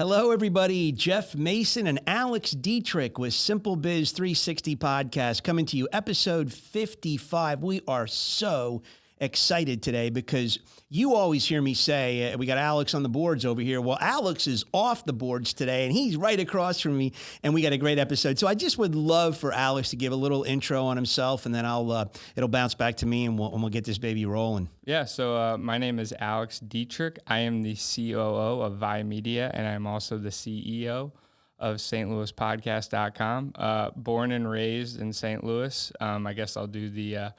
Hello, everybody. Jeff Mason and Alex Dietrich with SimpleBiz360 podcast coming to you, episode 55. We are so excited today because you always hear me say, we got Alex on the boards over here. Well, Alex is off the boards today and he's right across from me and we got a great episode. So I just would love for Alex to give a little intro on himself and then it'll bounce back to me and we'll get this baby rolling. Yeah, so my name is Alex Dietrich. I am the COO of Vi Media and I'm also the CEO of StLouisPodcast.com. Born and raised in St. Louis. I guess I'll do the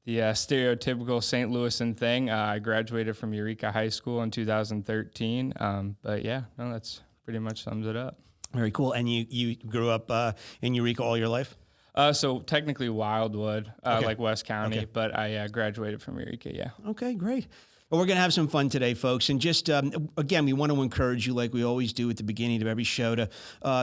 stereotypical St. Louisan thing. I graduated from Eureka High School in 2013. But yeah, no, that's pretty much sums it up. Very cool. And you grew up in Eureka all your life? So technically Wildwood, Okay. like West County, Okay. But I graduated from Eureka, yeah. Okay, great. Well, we're going to have some fun today, folks. And just, again, we want to encourage you, like we always do at the beginning of every show, to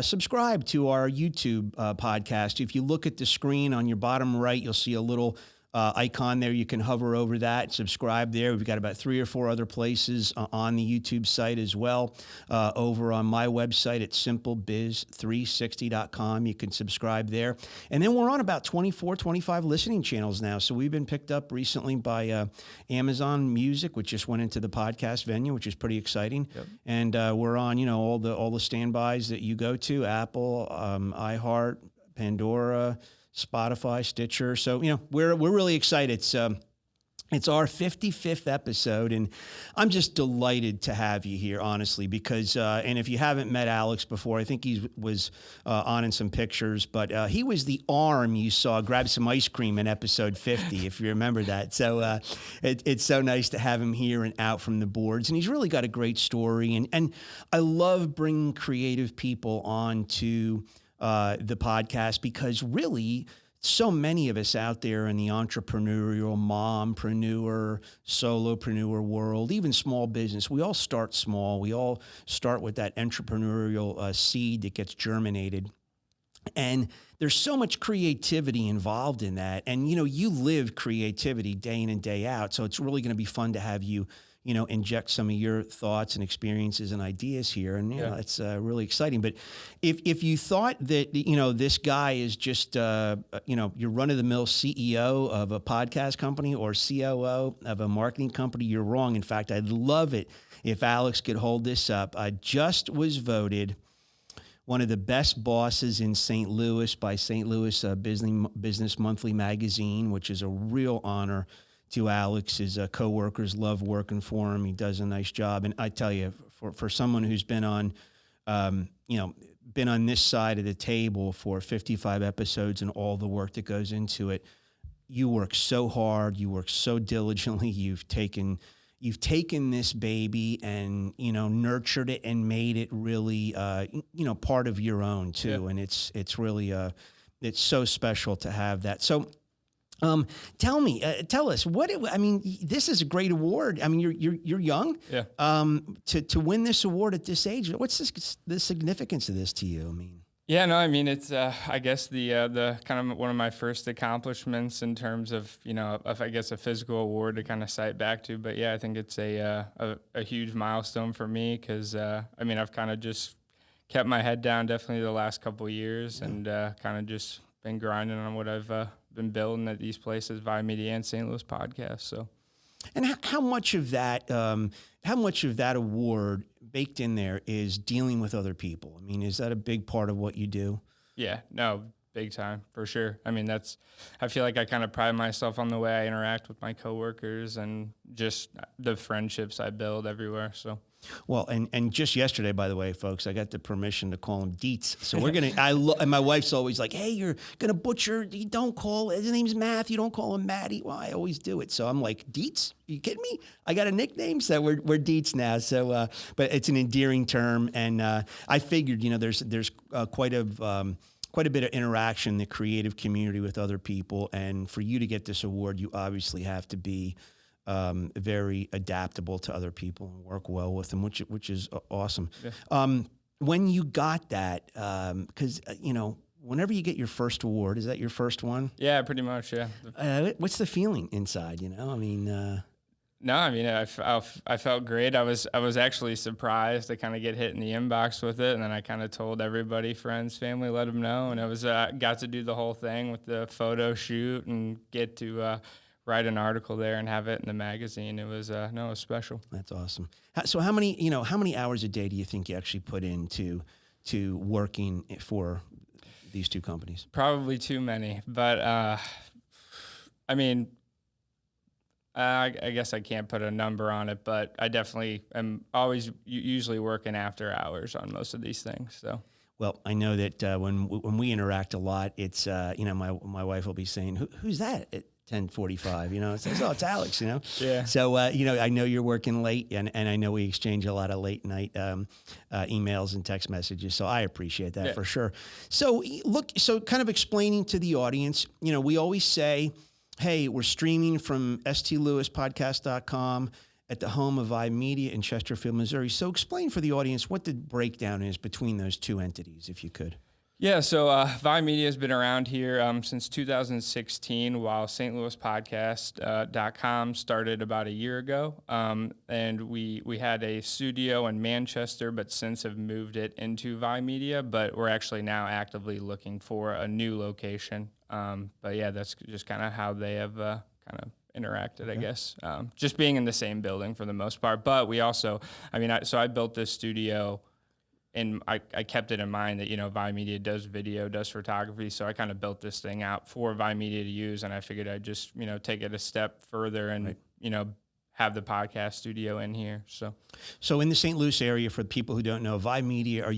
subscribe to our YouTube podcast. If you look at the screen on your bottom right, you'll see a little icon there. You can hover over that, subscribe there. We've got about 3 or 4 other places on the YouTube site as well. Over on my website at SimpleBiz360.com, you can subscribe there. And then we're on about 24, 25 listening channels now. So we've been picked up recently by Amazon Music, which just went into the podcast venue, which is pretty exciting. Yep. And we're on, all the standbys that you go to, Apple, iHeart, Pandora, Spotify, Stitcher. So, we're really excited. It's our 55th episode, and I'm just delighted to have you here, honestly, because, and if you haven't met Alex before, I think he was on in some pictures, but he was the arm you saw grab some ice cream in episode 50, if you remember that. So it's so nice to have him here and out from the boards, and he's really got a great story, and I love bringing creative people on to the podcast because really so many of us out there in the entrepreneurial, mompreneur, solopreneur world, even small business, we all start small. We all start with that entrepreneurial seed that gets germinated. And there's so much creativity involved in that. And, you live creativity day in and day out. So it's really going to be fun to have you inject some of your thoughts and experiences and ideas here. And, it's really exciting. But if you thought that, this guy is just, your run-of-the-mill CEO of a podcast company or COO of a marketing company, you're wrong. In fact, I'd love it if Alex could hold this up. I just was voted one of the best bosses in St. Louis by St. Louis Business Monthly magazine, which is a real honor to Alex. His coworkers love working for him. He does a nice job. And I tell you, for someone who's been on, been on this side of the table for 55 episodes and all the work that goes into it, you work so hard. You work so diligently. You've taken this baby and, nurtured it and made it really, part of your own too. Yeah. And it's really, it's so special to have that. So, tell us this is a great award. I mean, you're young. Yeah. To win this award at this age, what's the significance of this to you? I mean. Yeah, no, I mean, it's, I guess the kind of one of my first accomplishments in terms of, I guess a physical award to kind of cite back to. But yeah, I think it's a huge milestone for me because, I've kind of just kept my head down definitely the last couple of years and kind of just been grinding on what I've been building at these places, Vi Media and St. Louis Podcast. So, and how much of that award baked in there is dealing with other people? I mean, is that a big part of what you do? Yeah, no, big time for sure. I mean, I feel like I kind of pride myself on the way I interact with my coworkers and just the friendships I build everywhere. So. Well, and just yesterday, by the way, folks, I got the permission to call him Dietz. So we're going to, and my wife's always like, hey, you're going to butcher, you don't call, his name's Matthew, don't call him Matty. Well, I always do it. So I'm like, Dietz? Are you kidding me? I got a nickname, so we're Dietz now. So, but it's an endearing term. And I figured, there's quite a bit of interaction in the creative community with other people. And for you to get this award, you obviously have to be very adaptable to other people and work well with them, which is awesome. Yeah. When you got that, because whenever you get your first award, is that your first one? Yeah, pretty much. Yeah. What's the feeling inside? No, I mean, I felt great. I was actually surprised to kind of get hit in the inbox with it, and then I kind of told everybody, friends, family, let them know, and it was got to do the whole thing with the photo shoot and get to write an article there and have it in the magazine. It was it was special. That's awesome. So how many hours a day do you think you actually put into working for these two companies? Probably too many, but I mean. I guess I can't put a number on it, but I definitely am always usually working after hours on most of these things. So, well, I know that when we interact a lot, it's my wife will be saying, "Who's that?" At 10:45, it says, "Oh, it's Alex," Yeah. So, I know you're working late, and I know we exchange a lot of late night emails and text messages. So I appreciate that for sure. So kind of explaining to the audience, we always say, hey, we're streaming from stlewispodcast.com at the home of iMedia in Chesterfield, Missouri. So explain for the audience what the breakdown is between those two entities, if you could. Yeah, so Media has been around here since 2016, while StLouisPodcast.com started about a year ago. And we had a studio in Manchester, but since have moved it into Media. But we're actually now actively looking for a new location. But yeah, that's just kind of how they have kind of interacted, I guess. Just being in the same building for the most part. But we also, I built this studio, and I kept it in mind that, Media does video, does photography. So I kind of built this thing out for Media to use, and I figured I'd just, take it a step further and, have the podcast studio in here. So in the St. Louis area, for people who don't know, Media, are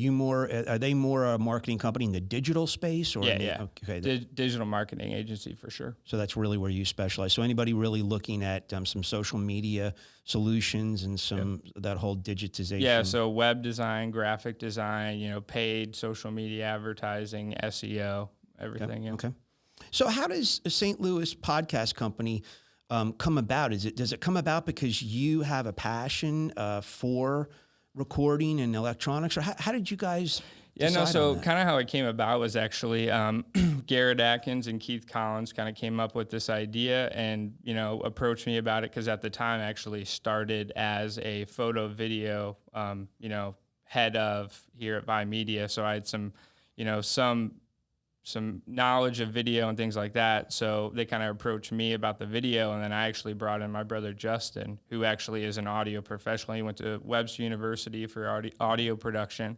they more a marketing company in the digital space? Or yeah. Okay. Digital marketing agency for sure. So that's really where you specialize. So anybody really looking at some social media solutions and that whole digitization. Yeah. So web design, graphic design, paid social media advertising, SEO, everything. Okay. So how does a St. Louis podcast company come about? Does it come about because you have a passion for recording and electronics, or how did you guys? So kind of how it came about was actually Garrett Atkins and Keith Collins kind of came up with this idea and approached me about it, because at the time I actually started as a photo video head of here at Media, so I had some knowledge of video and things like that. So they kind of approached me about the video, and then I actually brought in my brother Justin, who actually is an audio professional. He went to Webster University for audio production,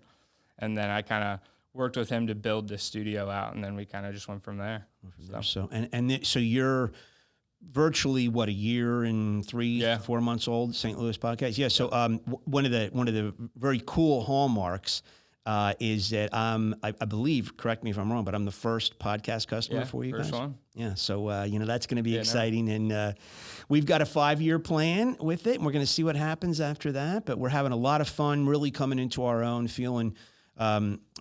and then I kind of worked with him to build this studio out, and then we kind of just went from there. So you're virtually a year and 4 months old, St. Louis Podcast. Yeah. So one of the very cool hallmarks is that I believe, correct me if I'm wrong, but I'm the first podcast customer for you guys. First one. Yeah, so that's going to be exciting, and we've got a 5-year plan with it, and we're going to see what happens after that. But we're having a lot of fun, really coming into our own, feeling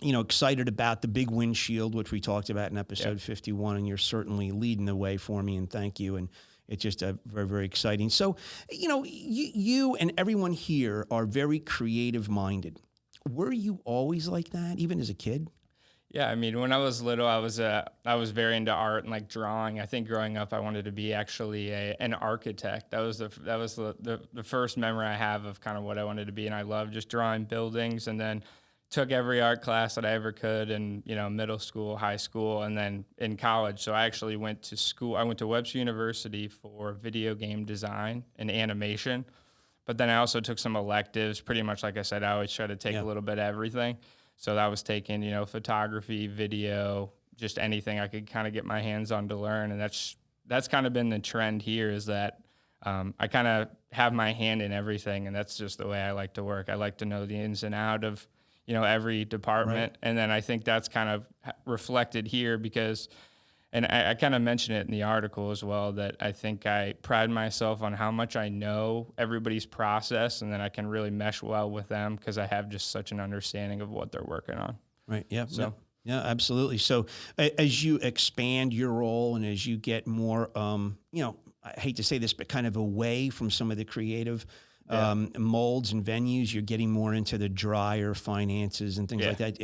excited about the big windshield, which we talked about in episode 51, and you're certainly leading the way for me, and thank you. And it's just very, very exciting. So you and everyone here are very creative minded. Were you always like that, even as a kid? Yeah, when I was little, I was very into art and like drawing. I think growing up, I wanted to be actually an architect. That was the first memory I have of kind of what I wanted to be, and I loved just drawing buildings. And then took every art class that I ever could in middle school, high school, and then in college. So I actually went to school. I went to Webster University for video game design and animation. But then I also took some electives. Pretty much, like I said, I always try to take a little bit of everything. So that was taking, photography, video, just anything I could kind of get my hands on to learn. And that's kind of been the trend here, is that I kind of have my hand in everything, and that's just the way I like to work. I like to know the ins and out of, every department. Right. And then I think that's kind of reflected here because, and I kind of mentioned it in the article as well, that I think I pride myself on how much I know everybody's process, and then I can really mesh well with them because I have just such an understanding of what they're working on. Right. Yeah. So. Yeah, absolutely. So as you expand your role and as you get more, I hate to say this, but kind of away from some of the creative molds and venues, you're getting more into the drier finances and things like that.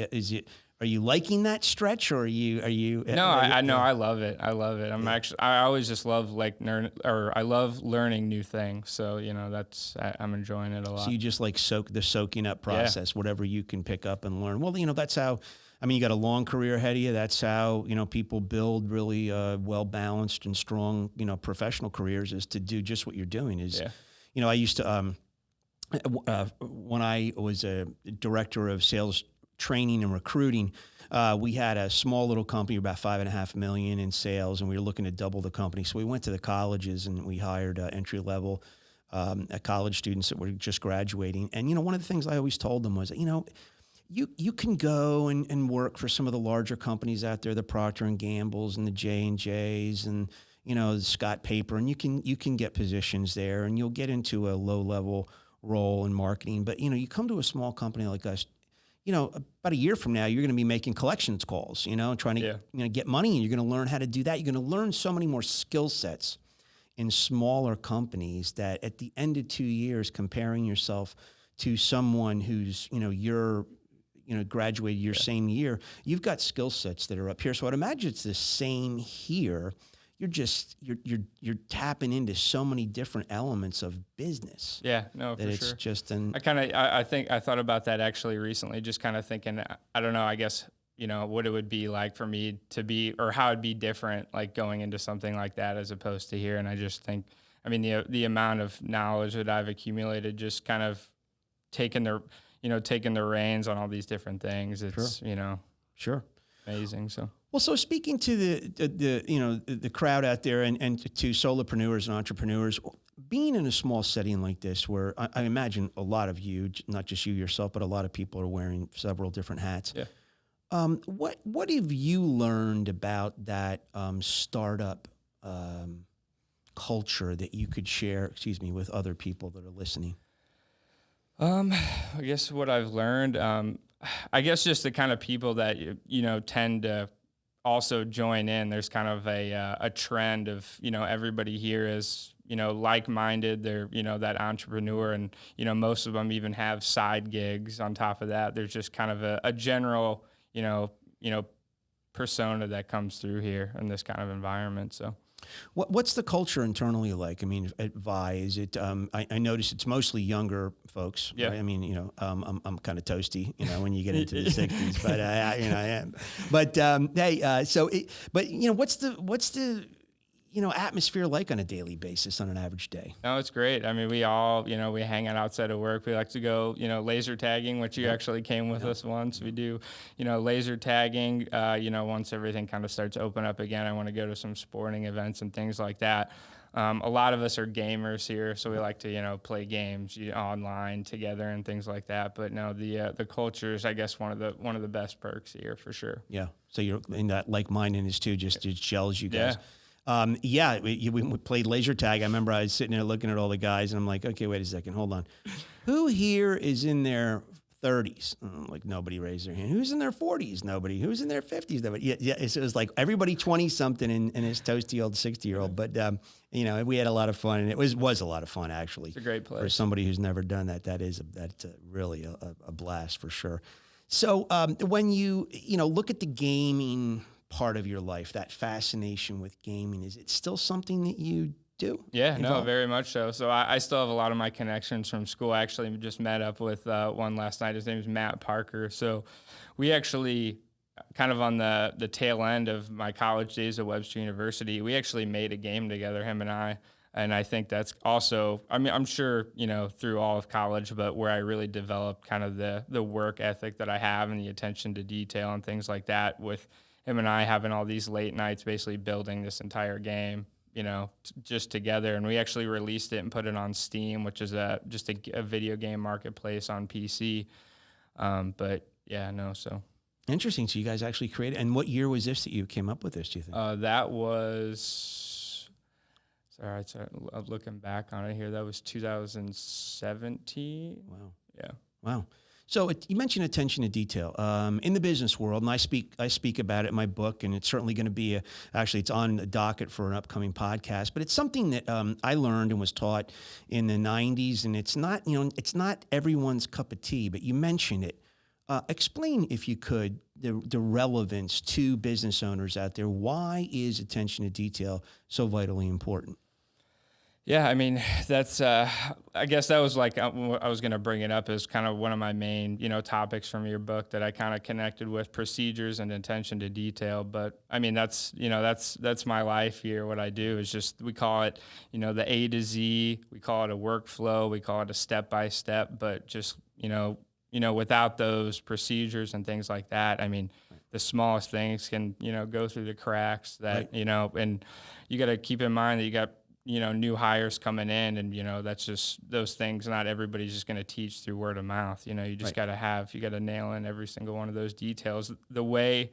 Are you liking that stretch, or are you? No, I know. I love it. I love it. I always just love I love learning new things. So, I'm enjoying it a lot. So you just like soaking up process, whatever you can pick up and learn. Well, that's how, you got a long career ahead of you. That's how, people build really well-balanced and strong, professional careers, is to do just what you're doing is, I used to, when I was a director of sales training and recruiting, we had a small little company, about $5.5 million in sales, and we were looking to double the company. So we went to the colleges and we hired entry level college students that were just graduating. And one of the things I always told them was, you can go and work for some of the larger companies out there, the Procter and Gamble's and the J&J's and the Scott Paper, and you can get positions there, and you'll get into a low level role in marketing. But you come to a small company like us. About a year from now, you're going to be making collections calls, trying to get money, and you're going to learn how to do that. You're going to learn so many more skill sets in smaller companies that at the end of 2 years, comparing yourself to someone who's, you're, graduated your same year, you've got skill sets that are up here. So I'd imagine it's the same here. You're tapping into so many different elements of business. Yeah, no, for sure. It's just I thought about that actually recently, just kind of thinking, I don't know, I guess, what it would be like for me to be, or how it'd be different, like going into something like that as opposed to here. And I just think, the amount of knowledge that I've accumulated, just kind of taking the reins on all these different things. It's, Sure. Amazing. So. Well, so speaking to the crowd out there and to solopreneurs and entrepreneurs, being in a small setting like this, where I imagine a lot of you, not just you yourself, but a lot of people are wearing several different hats. Yeah. What have you learned about that startup culture that you could share, with other people that are listening? I guess what I've learned, I guess just the kind of people that tend to also join in. There's kind of a trend of everybody here is like-minded. They're that entrepreneur, and most of them even have side gigs on top of that. There's just kind of a general persona that comes through here in this kind of environment. So. What's the culture internally like? At Vi, is it? I notice it's mostly younger folks. Yeah. Right? I'm kind of toasty, when you get into the 60s, but I am. But what's the atmosphere like on a daily basis on an average day? No, it's great. We all, we hang out outside of work. We like to go, laser tagging, which you actually came with us once. We do, laser tagging, once everything kind of starts to open up again. I want to go to some sporting events and things like that. A lot of us are gamers here, so we like to, play games online together and things like that. But no, the culture is, I guess, one of the best perks here for sure. Yeah. So you're in that like-mindedness too, just gels you guys. Yeah. We played laser tag. I remember I was sitting there looking at all the guys, and I'm like, okay, wait a second, hold on. Who here is in their 30s? Like, nobody raised their hand. Who's in their 40s? Nobody. Who's in their 50s? Nobody. Yeah. It was like everybody 20-something and his toasty old 60-year-old. But we had a lot of fun, and it was a lot of fun actually. It's a great place for somebody who's never done that. That's really a blast for sure. So when you look at the gaming part of your life, that fascination with gaming, is it still something that you do? Yeah, no, very much so. So I still have a lot of my connections from school. I actually just met up with one last night. His name is Matt Parker. So we actually, kind of on the tail end of my college days at Webster University, we actually made a game together, him and I. And I think that's also, I'm sure, through all of college, but where I really developed kind of the work ethic that I have and the attention to detail and things like that, with him and I having all these late nights basically building this entire game, just together. And we actually released it and put it on Steam, which is just a video game marketplace on PC. But yeah, no, so. Interesting. So you guys actually created, and what year was this that you came up with this, do you think? That was, sorry, looking back on it here, that was 2017. Wow. Yeah. Wow. So you mentioned attention to detail in the business world, and I speak about it in my book, and it's certainly going to be actually it's on the docket for an upcoming podcast. But it's something that I learned and was taught in the '90s, and it's not everyone's cup of tea. But you mentioned it. Explain, if you could, the relevance to business owners out there. Why is attention to detail so vitally important? Yeah, I mean, that's, I guess that was like, I was going to bring it up as kind of one of my main, topics from your book that I kind of connected with, procedures and attention to detail. But I mean, that's my life here. What I do is just, we call it, the A to Z, we call it a workflow, we call it a step-by-step, but just, without those procedures and things like that, I mean, the smallest things can, go through the cracks that, right. And you got to keep in mind that you got, new hires coming in, and, that's just those things. Not everybody's just going to teach through word of mouth. You just right. you got to nail in every single one of those details the way.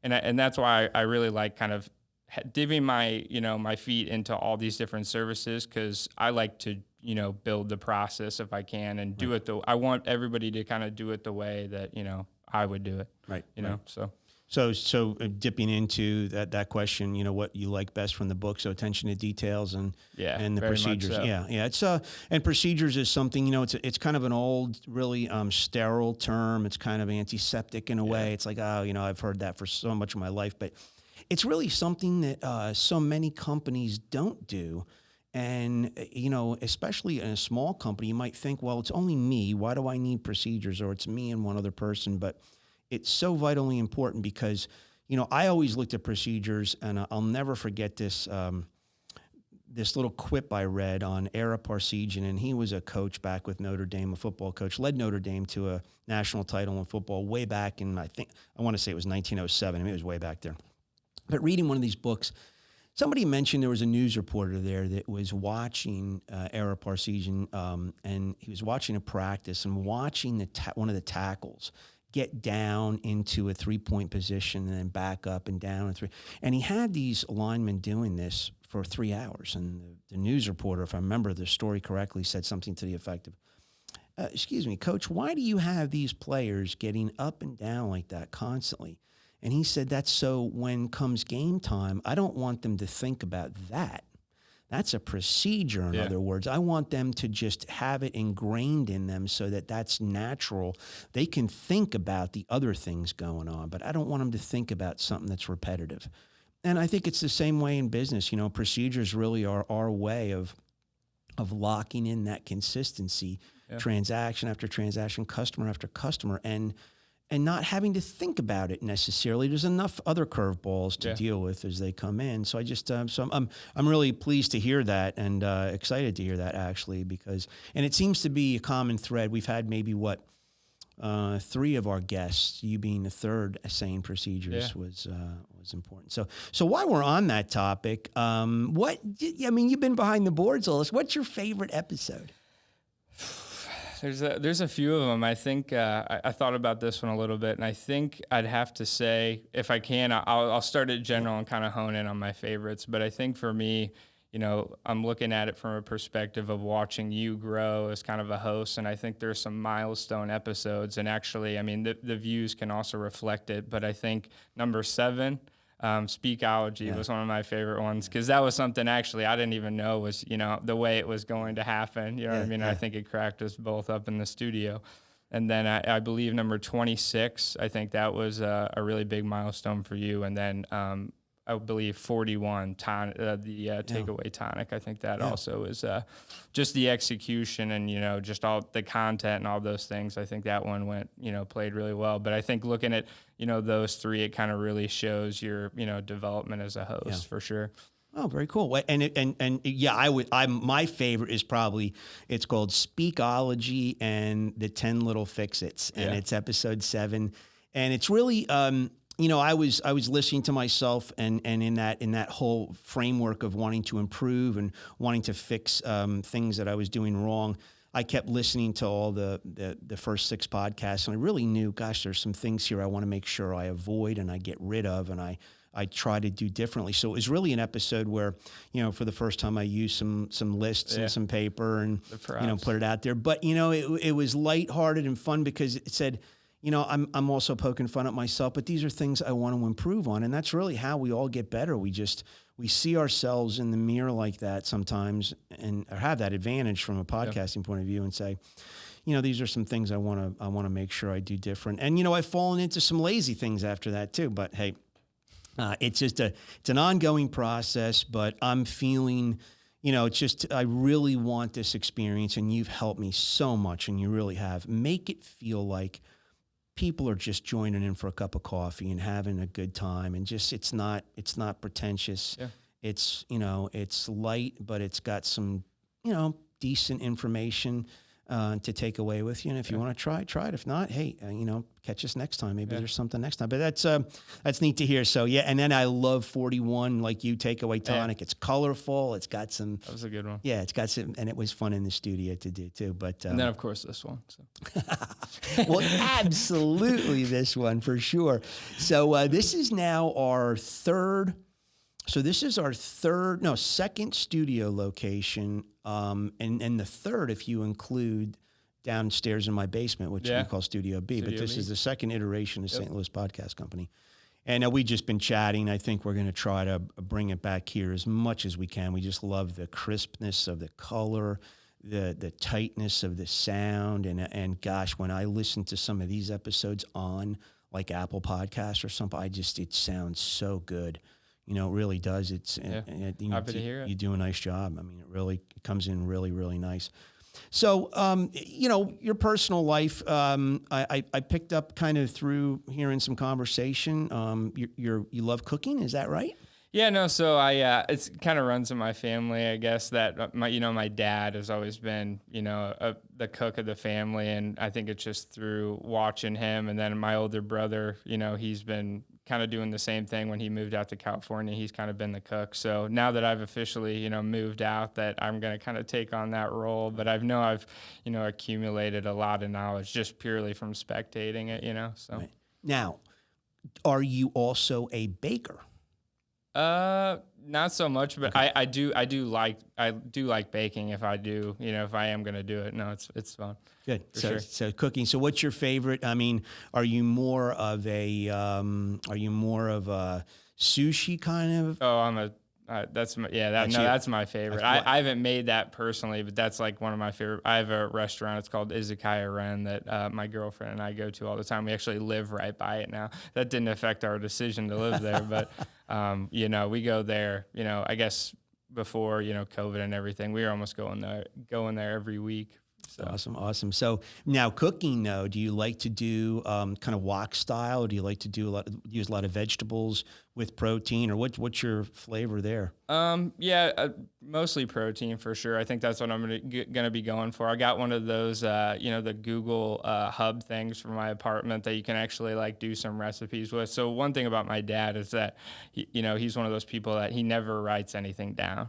And that's why I really like kind of dipping my, my feet into all these different services. 'Cause I like to, build the process if I can and do it. I want everybody to kind of do it the way that, I would do it. Right. So dipping into that question, what you like best from the book. So attention to details and the procedures. So. Yeah. It's and procedures is something, it's kind of an old, really sterile term. It's kind of antiseptic in a way. It's like, I've heard that for so much of my life, but it's really something that so many companies don't do. And, especially in a small company, you might think, well, it's only me. Why do I need procedures? Or it's me and one other person. But it's so vitally important because, I always looked at procedures, and I'll never forget this this little quip I read on Ara Parseghian, and he was a coach back with Notre Dame, a football coach, led Notre Dame to a national title in football way back in, I want to say it was 1907. I mean, it was way back there. But reading one of these books, somebody mentioned there was a news reporter there that was watching Ara Parseghian, and he was watching a practice and watching one of the tackles get down into a three-point position and then back up and down and he had these linemen doing this for 3 hours. And the news reporter, if I remember the story correctly, said something to the effect of, excuse me, Coach, why do you have these players getting up and down like that constantly? And he said, that's so when comes game time, I don't want them to think about that. That's a procedure, in other words. I want them to just have it ingrained in them so that that's natural. They can think about the other things going on, but I don't want them to think about something that's repetitive. And I think it's the same way in business. Procedures really are our way of locking in that consistency, transaction after transaction, customer after customer, and not having to think about it necessarily. There's enough other curveballs to deal with as they come in. So I just, I'm really pleased to hear that and excited to hear that actually, because, and it seems to be a common thread. We've had maybe 3 of our guests, you being the third, saying procedures was important. So while we're on that topic, you've been behind the boards all this. What's your favorite episode? There's a few of them. I think I thought about this one a little bit, and I think I'd have to say, if I can, I'll start at general and kind of hone in on my favorites. But I think for me, I'm looking at it from a perspective of watching you grow as kind of a host, and I think there's some milestone episodes. And actually, I mean, the views can also reflect it. But I think number 7. Speakology was one of my favorite ones, because that was something actually I didn't even know was, the way it was going to happen. What I mean? I think it cracked us both up in the studio. And then I believe number 26, I think that was a really big milestone for you. And then I believe 41, takeaway tonic. I think that also is just the execution and, just all the content and all those things. I think that one went, played really well. But I think looking at, those 3, it kind of really shows your, development as a host for sure. Oh, very cool. My favorite is probably, it's called Speakology and the 10 Little Fix-Its, and it's episode 7. And it's really, I was listening to myself and in that whole framework of wanting to improve and wanting to fix things that I was doing wrong. I kept listening to all the first 6 podcasts, and I really knew, gosh, there's some things here I want to make sure I avoid and I get rid of, and I try to do differently. So it was really an episode where, for the first time I used some lists and some paper and, put it out there. But, it was lighthearted and fun because it said, I'm also poking fun at myself, but these are things I want to improve on. And that's really how we all get better. We see ourselves in the mirror like that sometimes, and have that advantage from a podcasting point of view, and say, these are some things I want to make sure I do different. And, I've fallen into some lazy things after that too, but hey, it's an ongoing process, but I'm feeling, I really want this experience, and you've helped me so much, and you really have. Make it feel like people are just joining in for a cup of coffee and having a good time, and just it's not pretentious. Yeah. It's it's light, but it's got some decent information to take away with you. And if you want to try it. If not, hey, catch us next time. Maybe there's something next time. But that's neat to hear. So yeah, and then I love 41, like you, Takeaway Tonic. It's colorful. It's got some. That was a good one. Yeah, it's got some, and it was fun in the studio to do too. But and then of course this one. So. Well, absolutely this one for sure. So this is now our third. So this is our second studio location, and the third if you include downstairs in my basement, which we call Studio B. But this is the second iteration of St. Louis Podcast Company. And we've just been chatting. I think we're going to try to bring it back here as much as we can. We just love the crispness of the color, the tightness of the sound. And gosh, when I listen to some of these episodes on like Apple Podcasts or something, it sounds so good. It really does. Happy to hear it. You do a nice job. I mean, it really comes in really, really nice. So, your personal life, I picked up kind of through hearing some conversation. You love cooking, is that right? Yeah, no. So it's kind of runs in my family, I guess, that my dad has always been, the cook of the family, and I think it's just through watching him. And then my older brother, he's been kind of doing the same thing when he moved out to California. He's kind of been the cook. So now that I've officially, moved out, that I'm going to kind of take on that role. But I've accumulated a lot of knowledge just purely from spectating it, so. Right. Now, are you also a baker? Not so much, but okay. I do like baking if I do, if I am going to do it. No, it's fun. Good. So cooking. So what's your favorite? I mean, are you more of a sushi kind of? Oh, that's my favorite. I haven't made that personally, but that's like one of my favorite. I have a restaurant. It's called Izakaya Ren that my girlfriend and I go to all the time. We actually live right by it now. That didn't affect our decision to live there, but we go there. I guess before COVID and everything, we were almost going there every week. So. Awesome. So now cooking, though, do you like to do kind of wok style? Or do you like to use a lot of vegetables with protein, or what's your flavor there? Mostly protein for sure. I think that's what I'm gonna be going for. I got one of those, the Google Hub things for my apartment that you can actually like do some recipes with. So one thing about my dad is that he's one of those people that he never writes anything down.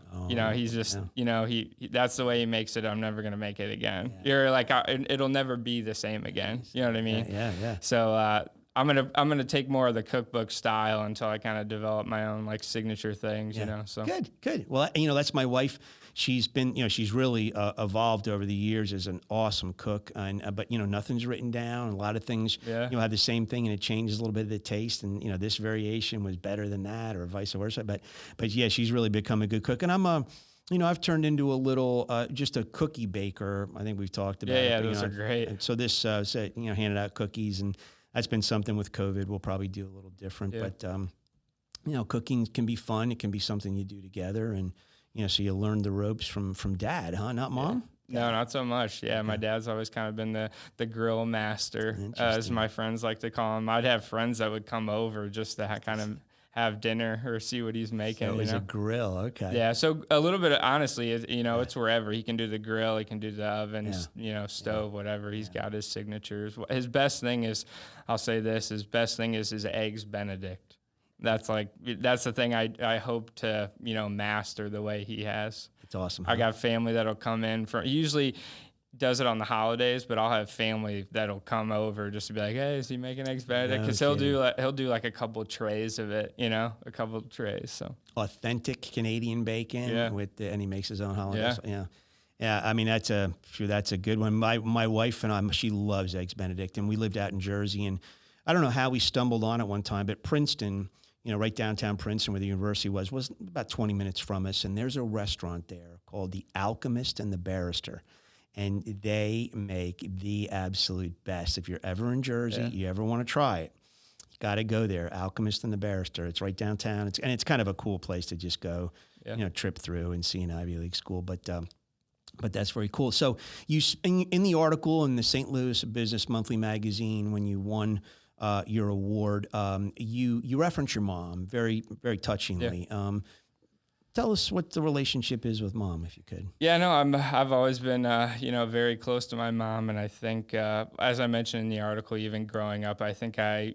He's just he that's the way he makes it. I'm never gonna make it again. Yeah. You're like it'll never be the same again. You know what I mean? Yeah. So I'm gonna take more of the cookbook style until I kind of develop my own like signature things, So good. Well, that's my wife. She's been, she's really evolved over the years as an awesome cook, but nothing's written down. A lot of things, have the same thing, and it changes a little bit of the taste. And this variation was better than that, or vice versa. But yeah, she's really become a good cook, and I'm I've turned into a little, just a cookie baker. I think we've talked about it. Yeah, those are great. So this, handed out cookies, and that's been something with COVID we'll probably do a little different. Yeah. But, cooking can be fun. It can be something you do together. And, so you learn the ropes from dad, huh? Not mom? Yeah. No, not so much. Yeah, my dad's always kind of been the grill master, as my friends like to call him. I'd have friends that would come over just to kind of have dinner or see what he's making. So it's a grill, okay. Yeah, so a little bit of, honestly, it's wherever. He can do the grill, he can do the oven, stove, whatever. He's got his signatures. His best thing is, I'll say this, his best thing is his eggs Benedict. That's the thing I hope to, master the way he has. It's awesome. I got family that'll come in usually does it on the holidays, but I'll have family that'll come over just to be like, hey, is he making eggs Benedict? Because he'll do like a couple trays of it, a couple trays. So authentic Canadian bacon and he makes his own holidays. Yeah. I mean, that's a good one. My wife and she loves eggs Benedict, and we lived out in Jersey, and I don't know how we stumbled on it one time, but Princeton, right downtown Princeton where the university was about 20 minutes from us, and there's a restaurant there called The Alchemist and the Barrister. and they make the absolute best. If you're ever in Jersey, you ever want to try it, you got to go there. Alchemist and the Barrister. It's right downtown. It's kind of a cool place to just go, trip through and see an Ivy League school. But that's very cool. So you in the article in the St. Louis Business Monthly magazine when you won your award, you reference your mom very, very touchingly. Tell us what the relationship is with mom, if you could. Yeah, no, I've always been, very close to my mom, and I think, as I mentioned in the article, even growing up, I think I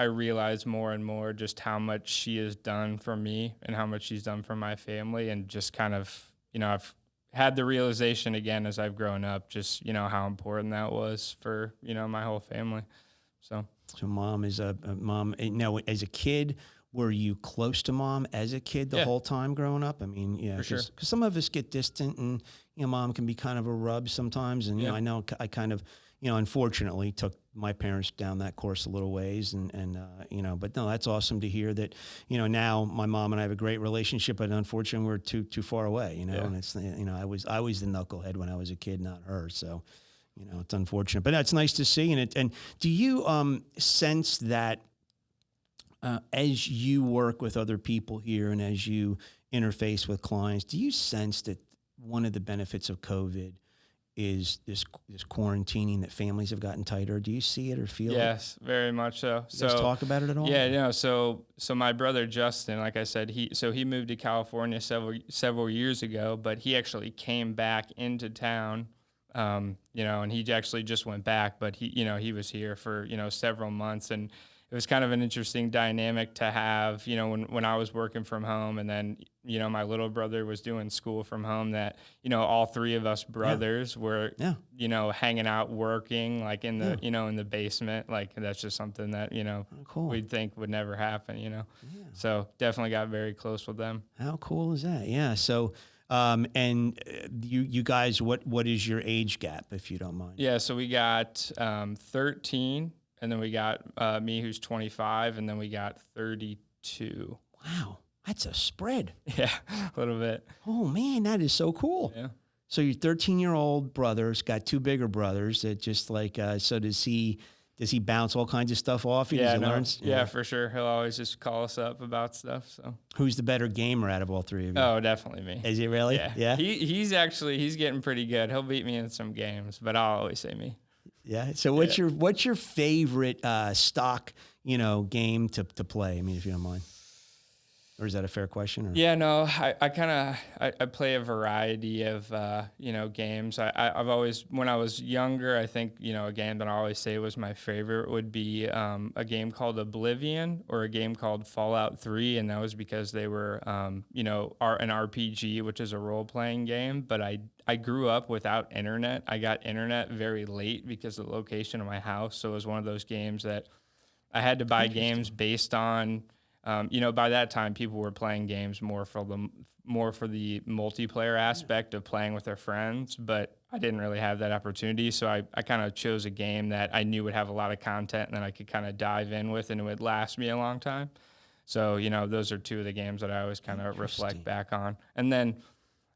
realized more and more just how much she has done for me and how much she's done for my family, and just kind of, I've had the realization again as I've grown up, just how important that was for my whole family. So mom is a mom. Now, as a kid, were you close to mom as a kid the whole time growing up? I mean, because some of us get distant, and mom can be kind of a rub sometimes. And I know I kind of, unfortunately took my parents down that course a little ways, but no, that's awesome to hear that. Now my mom and I have a great relationship, but unfortunately we're too far away. And it's I was the knucklehead when I was a kid, not her. So, it's unfortunate, but that's nice to see. And do you sense that? As you work with other people here and as you interface with clients, do you sense that one of the benefits of COVID is this quarantining, that families have gotten tighter? Do you see it or feel it? Yes, very much so. Let's talk about it at all? Yeah, so my brother Justin, like I said, he moved to California several years ago, but he actually came back into town, and he actually just went back, but he was here for, several months, and it was kind of an interesting dynamic to have, when I was working from home, and then, my little brother was doing school from home, that, all three of us brothers were, hanging out, working, like in the, in the basement. Like, that's just something that, we'd think would never happen, So definitely got very close with them. How cool is that? Yeah. So, and you guys, what is your age gap, if you don't mind? Yeah. So we got 13. And then we got me, who's 25, and then we got 32. Wow, that's a spread. Yeah, a little bit. Oh, man, that is so cool. Yeah. So your 13-year-old brother's got two bigger brothers that just like, so does he bounce all kinds of stuff off you? Yeah, for sure. He'll always just call us up about stuff. So who's the better gamer out of all three of you? Oh, definitely me. Is he really? Yeah. He's getting pretty good. He'll beat me in some games, but I'll always say me. Yeah. So what's your favorite stock, game to play? I mean, if you don't mind. Or is that a fair question? Or? Yeah, no, I play a variety of, games. I've always, when I was younger, I think, a game that I always say was my favorite would be a game called Oblivion or a game called Fallout 3. And that was because they were, an RPG, which is a role-playing game. But I grew up without internet. I got internet very late because of the location of my house. So it was one of those games that I had to buy games based on, by that time, people were playing games more for the multiplayer aspect of playing with their friends, but I didn't really have that opportunity. So I kind of chose a game that I knew would have a lot of content and that I could kind of dive in with and it would last me a long time. So, those are two of the games that I always kind of reflect back on. And then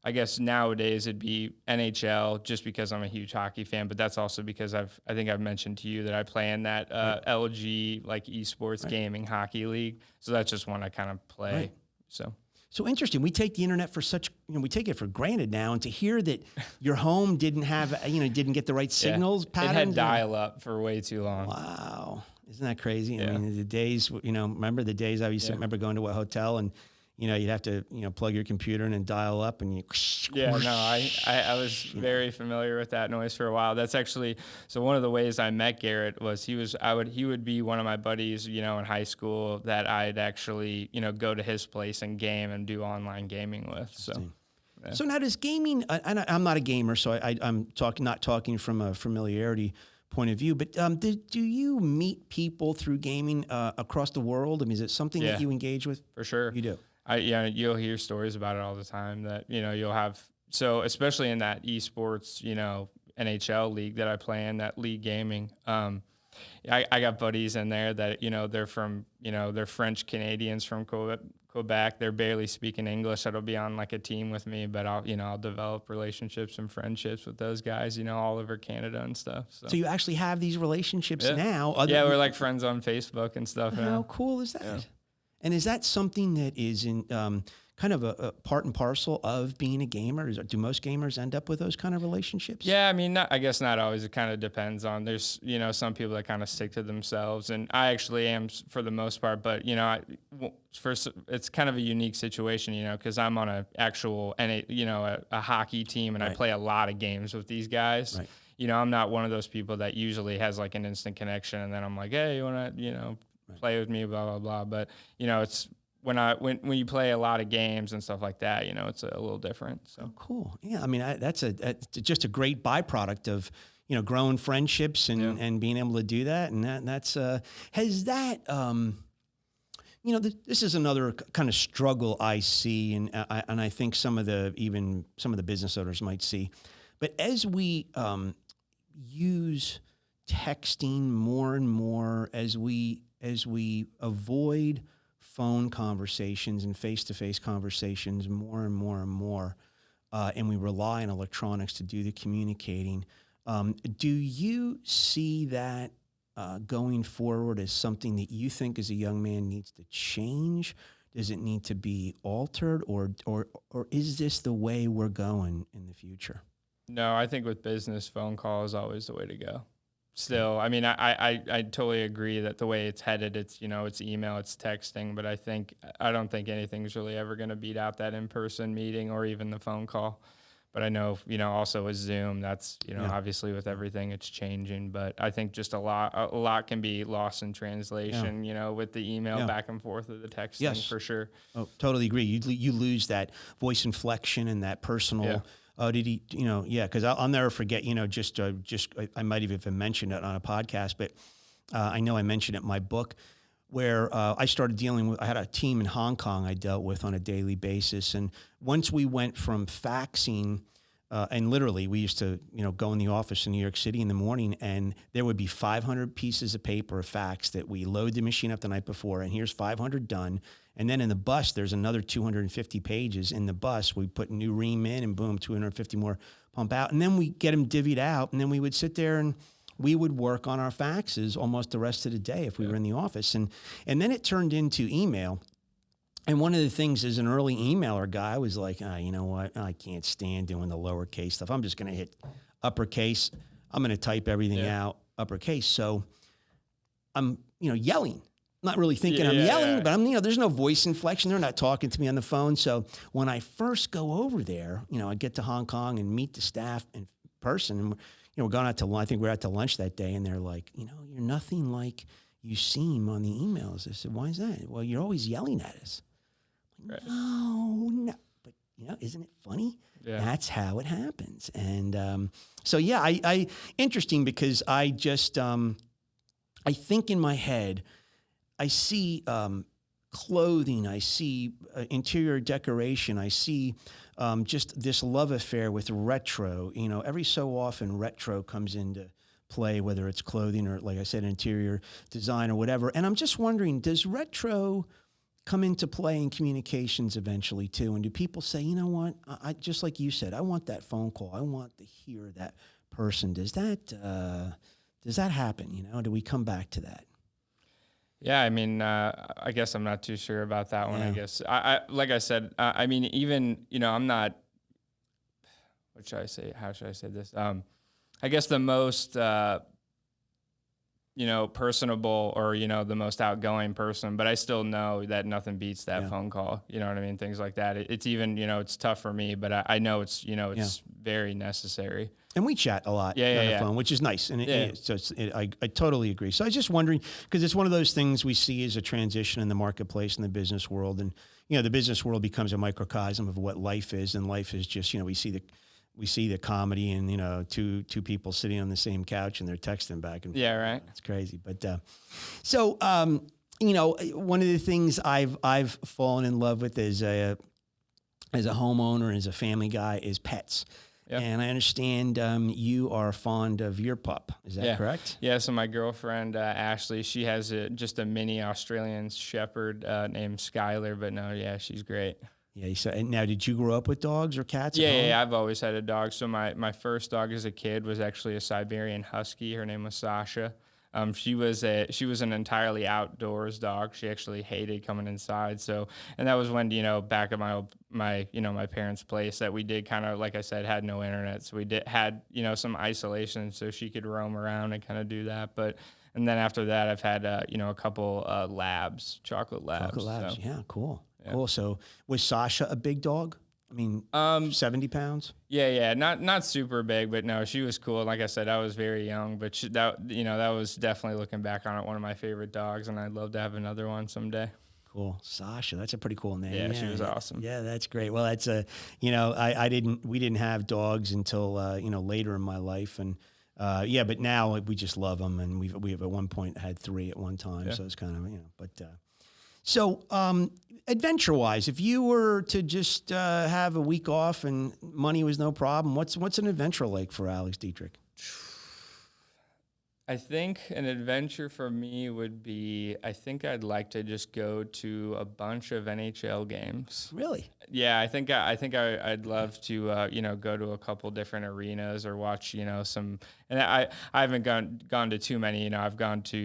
I guess nowadays it'd be NHL just because I'm a huge hockey fan, but that's also because I think I've mentioned to you that I play in that LG like esports gaming hockey league. So that's just one I kind of play. Right. So interesting. We take the internet for we take it for granted now, and to hear that your home didn't have, didn't get the right signals patterns. It had dial up for way too long. Wow. Isn't that crazy? Yeah. I mean, the days, remember the days I used to remember going to a hotel and, you'd have to, plug your computer in and dial up and you. Yeah, no, I was very familiar with that noise for a while. That's actually, so one of the ways I met Garrett was he would be one of my buddies, in high school that I'd actually, go to his place and game and do online gaming with. So. Yeah. So now does gaming, I'm not a gamer, so I'm not talking from a familiarity point of view, but do you meet people through gaming across the world? I mean, is it something that you engage with? For sure. You do? You'll hear stories about it all the time that, you'll have, so especially in that esports, NHL league that I play in, that league gaming, I got buddies in there that, they're from, they're French Canadians from Quebec. They're barely speaking English. That'll be on like a team with me, but I'll develop relationships and friendships with those guys, all over Canada and stuff. So you actually have these relationships Yeah. now. We're like friends on Facebook and stuff. How cool is that? Yeah. And is that something that is in kind of a part and parcel of being a gamer? Do most gamers end up with those kind of relationships? Yeah, I mean, I guess not always. It kind of depends on. There's some people that kind of stick to themselves, and I actually am for the most part. But it's kind of a unique situation, because I'm on a actual a hockey team, and I play a lot of games with these guys. Right. I'm not one of those people that usually has like an instant connection, and then I'm like, hey, you want to play with me, blah blah blah. But it's when you play a lot of games and stuff like that, it's a little different. So cool. Yeah, I mean, that's just a great byproduct of growing friendships and being able to do that. And that's has that this is another kind of struggle I see, and I think some of the business owners might see. But as we use texting more and more, as we avoid phone conversations and face-to-face conversations more and more and more, and we rely on electronics to do the communicating, do you see that going forward as something that you think as a young man needs to change? Does it need to be altered, or is this the way we're going in the future? No, I think with business, phone call is always the way to go. Still, I mean, I totally agree that the way it's headed, it's it's email, it's texting, but I don't think anything's really ever going to beat out that in-person meeting or even the phone call. But I know, also with Zoom, that's obviously with everything it's changing. But I think just a lot can be lost in translation, with the email back and forth of the texting for sure. Oh, totally agree. You lose that voice inflection and that personal. Yeah. Oh, did he? Because I'll never forget. I might have even mentioned it on a podcast, but I know I mentioned it in my book, where I started dealing with. I had a team in Hong Kong I dealt with on a daily basis, and once we went from faxing, and literally we used to go in the office in New York City in the morning, and there would be 500 pieces of paper of fax that we load the machine up the night before, and here's 500 done. And then in the bus, there's another 250 pages in the bus. We put new ream in and boom, 250 more pump out. And then we get them divvied out. And then we would sit there and we would work on our faxes almost the rest of the day if we were in the office. And then it turned into email. And one of the things as an early emailer guy, I was like, you know what? I can't stand doing the lowercase stuff. I'm just going to hit uppercase. I'm going to type everything out uppercase. So I'm, yelling. Not really thinking I'm yelling, but I'm, there's no voice inflection. They're not talking to me on the phone. So when I first go over there, I get to Hong Kong and meet the staff in person. And, we're going out to lunch. I think we're out to lunch that day. And they're like, you're nothing like you seem on the emails. I said, why is that? Well, you're always yelling at us. Right. No. But, isn't it funny? Yeah. That's how it happens. And so, I interesting because I just, I think in my head, I see clothing, I see interior decoration, I see just this love affair with retro. Every so often retro comes into play, whether it's clothing or, like I said, interior design or whatever. And I'm just wondering, does retro come into play in communications eventually too? And do people say, you know what, I just like you said, I want that phone call. I want to hear that person. Does that happen? Do we come back to that? Yeah, I mean, I guess I'm not too sure about that one. I guess I like I said, I mean, even I'm not. What should I say? How should I say this? I guess the most personable or the most outgoing person, but I still know that nothing beats that phone call. You know what I mean? Things like that. It's even it's tough for me, but I know it's it's very necessary. And we chat a lot on the phone, which is nice. And I totally agree. So I was just wondering, because it's one of those things we see as a transition in the marketplace in the business world. And, the business world becomes a microcosm of what life is. And life is just, we see the comedy and, two people sitting on the same couch and they're texting back and forth. Yeah, right. It's crazy. But so, one of the things I've fallen in love with as a homeowner, as a family guy, is pets. Yep. And I understand you are fond of your pup. Is that correct? Yeah. So my girlfriend, Ashley, she has just a mini Australian Shepherd named Skylar. But no, yeah, she's great. Yeah. So, and now, did you grow up with dogs or cats at home? Yeah, I've always had a dog. So my first dog as a kid was actually a Siberian Husky. Her name was Sasha. She was an entirely outdoors dog. She actually hated coming inside. So, and that was when, back at my parents' place that we did kind of, like I said, had no internet. So we had some isolation so she could roam around and kind of do that. And then after that, I've had, a couple labs, chocolate labs. Chocolate labs. So, yeah. Cool. yeah. Cool. So was Sasha a big dog? I mean, 70 pounds? Yeah, not super big, but no, she was cool. Like I said, I was very young, but that was definitely, looking back on it, one of my favorite dogs, and I'd love to have another one someday. Cool. Sasha, that's a pretty cool name. Yeah, she was awesome. Yeah, that's great. Well, that's we didn't have dogs until, later in my life. And, but now we just love them. And we have at one point had 3 at one time. Yeah. So it's kind of, So, adventure-wise, if you were to just have a week off and money was no problem, what's an adventure like for Alex Dietrich? I think an adventure for me would be, I think I'd like to just go to a bunch of NHL games. Really? Yeah, I think I'd love to go to a couple different arenas or watch some. And I haven't gone to too many. I've gone to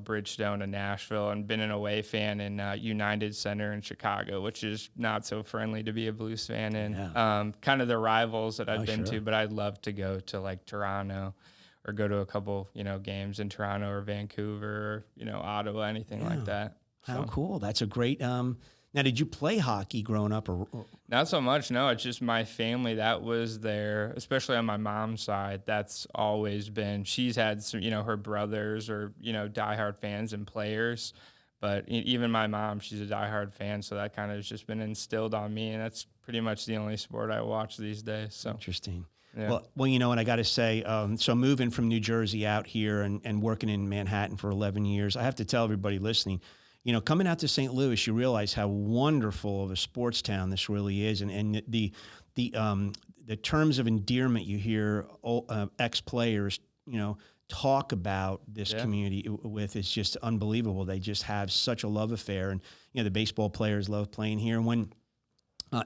Bridgestone and Nashville, and been an away fan in United Center in Chicago, which is not so friendly to be a Blues fan in. Yeah. Kind of the rivals that I've been to, but I'd love to go to like Toronto, or go to a couple, games in Toronto or Vancouver, or, Ottawa, anything like that. How cool. That's a great, now, did you play hockey growing up? Or? Not so much, no. It's just my family that was there, especially on my mom's side. That's always been, she's had some, her brothers or, diehard fans and players. But even my mom, she's a diehard fan, so that kind of has just been instilled on me, and that's pretty much the only sport I watch these days. So interesting. Yeah. Well, and I got to say, so moving from New Jersey out here and working in Manhattan for 11 years, I have to tell everybody listening, coming out to St. Louis, you realize how wonderful of a sports town this really is, and the terms of endearment you hear ex-players, talk about this community with is just unbelievable. They just have such a love affair, and the baseball players love playing here.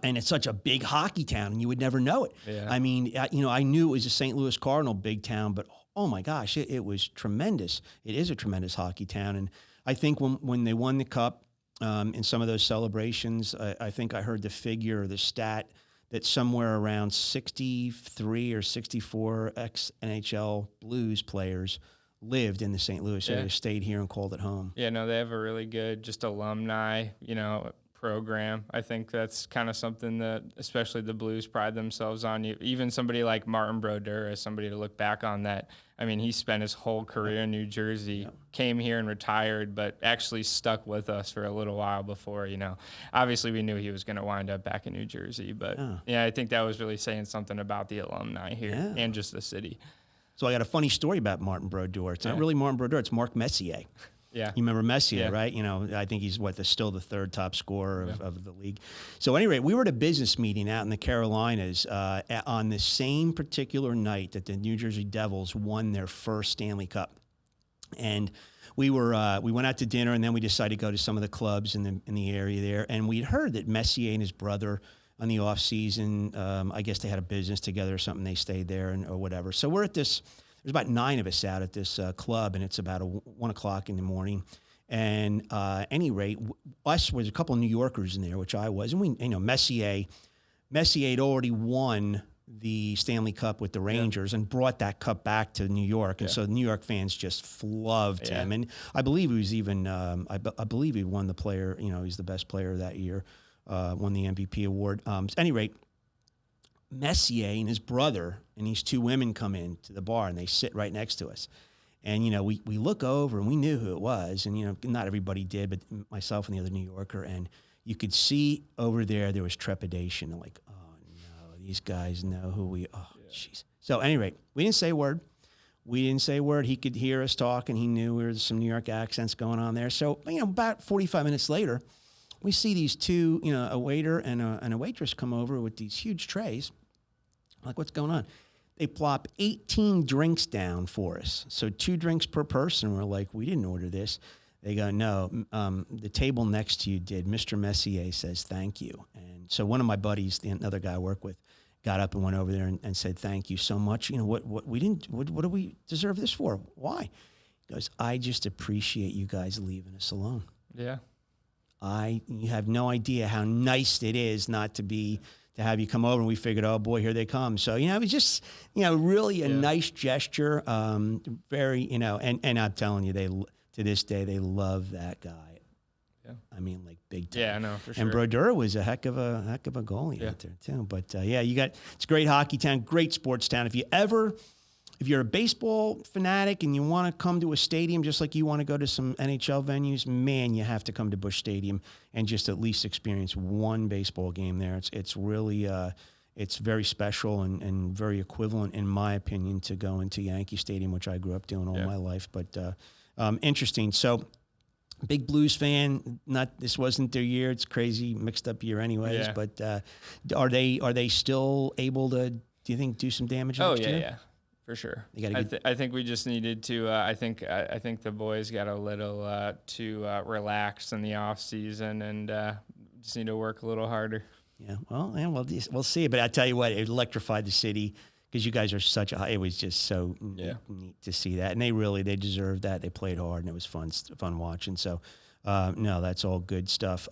And it's such a big hockey town, and you would never know it. Yeah. I mean, I knew it was a St. Louis Cardinal big town, but oh my gosh, it was tremendous. It is a tremendous hockey town, and I think when they won the Cup in some of those celebrations, I think I heard the figure or the stat that somewhere around 63 or 64 ex-NHL Blues players lived in the St. Louis area, stayed here and called it home. Yeah, no, they have a really good just alumni, program. I think that's kind of something that especially the Blues pride themselves on. Even somebody like Martin Brodeur is somebody to look back on that. I mean, he spent his whole career in New Jersey, came here and retired, but actually stuck with us for a little while before, obviously we knew he was going to wind up back in New Jersey, but I think that was really saying something about the alumni here and just the city. So I got a funny story about Martin Brodeur. It's not really Martin Brodeur, it's Mark Messier. Yeah. You remember Messier, right? I think he's still the 3rd top scorer of the league. So anyway, we were at a business meeting out in the Carolinas on the same particular night that the New Jersey Devils won their first Stanley Cup. And we went out to dinner, and then we decided to go to some of the clubs in the area there. And we'd heard that Messier and his brother on the off season, I guess they had a business together or something. They stayed there or whatever. So we're at this. There's about 9 of us out at this club, and it's about 1 o'clock in the morning. And at any rate, us was a couple of New Yorkers in there, which I was, and we, Messier had already won the Stanley Cup with the Rangers and brought that cup back to New York, and so the New York fans just loved him. And I believe he was even, I believe he won the player. He's the best player that year, won the MVP award. At any rate, Messier and his brother and these 2 women come in to the bar, and they sit right next to us. And, we look over, and we knew who it was. And, not everybody did, but myself and the other New Yorker. And you could see over there was trepidation. Like, oh, no, these guys know who we are. Oh, jeez. So, at any rate, we didn't say a word. He could hear us talk, and he knew there was some New York accents going on there. So, about 45 minutes later, we see these 2, a waiter and a waitress come over with these huge trays I'm like, what's going on? They plop 18 drinks down for us. So 2 drinks per person. We're like, we didn't order this. They go, no, the table next to you did. Mr. Messier says, thank you. And so one of my buddies, another guy I work with, got up and went over there and said, thank you so much. You know, what do we deserve this for? Why? He goes, I just appreciate you guys leaving us alone. Yeah. You have no idea how nice it is not to have you come over, and we figured, oh boy, here they come. So, you know, it was just, you know, really a nice gesture. Very, you know, and I'm telling you, to this day, they love that guy. Yeah. I mean, like big time. Yeah, I know, for sure. And Brodeur was a heck of a goalie out there too. But it's a great hockey town, great sports town. If you're a baseball fanatic and you want to come to a stadium just like you want to go to some NHL venues, man, you have to come to Busch Stadium and just at least experience one baseball game there. It's really it's very special and very equivalent, in my opinion, to going to Yankee Stadium, which I grew up doing all my life. But interesting. So, big Blues fan. This wasn't their year. It's crazy, mixed up year, anyways. Yeah. But are they still able to? Do you think do some damage? Oh next year? Yeah. For sure. I think we just needed to. I think the boys got a little too relaxed in the off season, and just need to work a little harder. Yeah. Well, we'll see. But I tell you what, it electrified the city because you guys are such a. It was just so neat to see that, and they deserved that. They played hard, and it was fun watching. So. No, that's all good stuff.